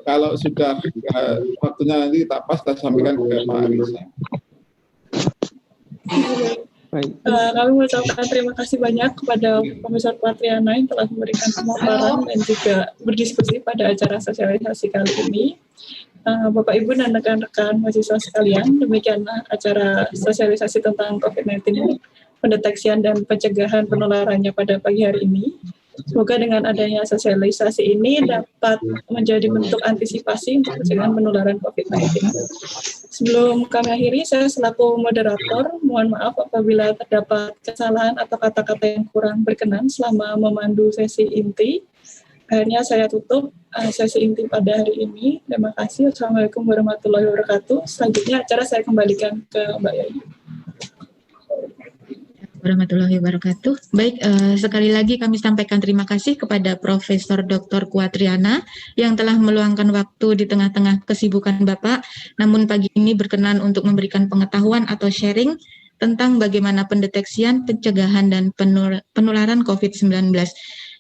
Kalau sudah waktunya nanti kita pas kita sampaikan ke Pak Arisa. Kami mengucapkan terima kasih banyak kepada Profesor Quatriana yang telah memberikan pemaparan dan juga berdiskusi pada acara sosialisasi kali ini. Bapak Ibu dan rekan-rekan mahasiswa sekalian, demikianlah acara sosialisasi tentang COVID-19, pendeteksian dan pencegahan penularannya pada pagi hari ini. Semoga dengan adanya sosialisasi ini dapat menjadi bentuk antisipasi untuk pencegahan penularan COVID-19. Sebelum kami akhiri, saya selaku moderator, mohon maaf apabila terdapat kesalahan atau kata-kata yang kurang berkenan selama memandu sesi inti. Akhirnya saya tutup sesi inti pada hari ini. Terima kasih. Wassalamualaikum warahmatullahi wabarakatuh. Selanjutnya acara saya kembalikan ke Mbak Yai. Warahmatullahi wabarakatuh. Baik, sekali lagi kami sampaikan terima kasih kepada Profesor Dr. Quatriana yang telah meluangkan waktu di tengah-tengah kesibukan Bapak, namun pagi ini berkenan untuk memberikan pengetahuan atau sharing tentang bagaimana pendeteksian, pencegahan, dan penularan COVID-19.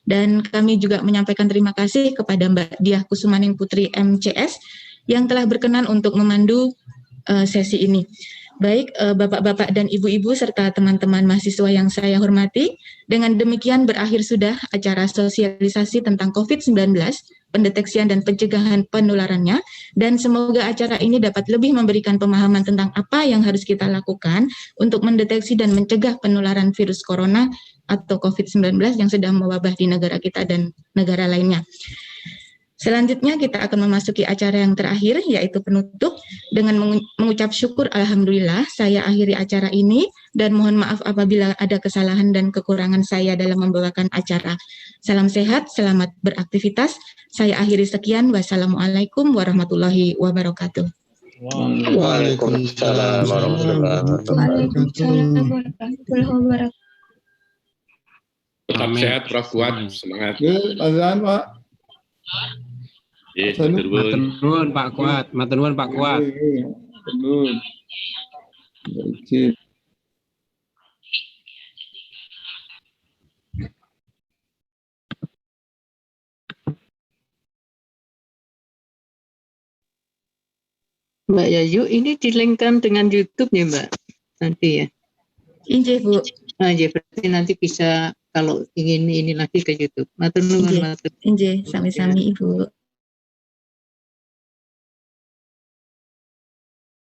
Dan kami juga menyampaikan terima kasih kepada Mbak Diah Kusumaning Putri MCS yang telah berkenan untuk memandu sesi ini. Baik, Bapak-Bapak dan Ibu-Ibu serta teman-teman mahasiswa yang saya hormati, dengan demikian berakhir sudah acara sosialisasi tentang COVID-19, pendeteksian dan pencegahan penularannya, dan semoga acara ini dapat lebih memberikan pemahaman tentang apa yang harus kita lakukan untuk mendeteksi dan mencegah penularan virus corona atau COVID-19 yang sedang mewabah di negara kita dan negara lainnya. Selanjutnya kita akan memasuki acara yang terakhir, yaitu penutup. Dengan mengucap syukur, alhamdulillah, saya akhiri acara ini dan mohon maaf apabila ada kesalahan dan kekurangan saya dalam membawakan acara. Salam sehat, selamat beraktivitas. Saya akhiri sekian. Wassalamualaikum warahmatullahi wabarakatuh. Waalaikumsalam warahmatullahi wabarakatuh. Tetap sehat, Prof. Kuat, semangat. Azan, Pak. Matur nuwun Pak Kuat, matur nuwun Pak Kuat. Mbak Yayu, ini dilengkan dengan YouTube ya Mbak? Nanti ya? Injih Bu. Nah, ya berarti nanti bisa kalau ingin ini lagi ke YouTube. Matur nuwun, matur. Injih, sami-sami Ibu.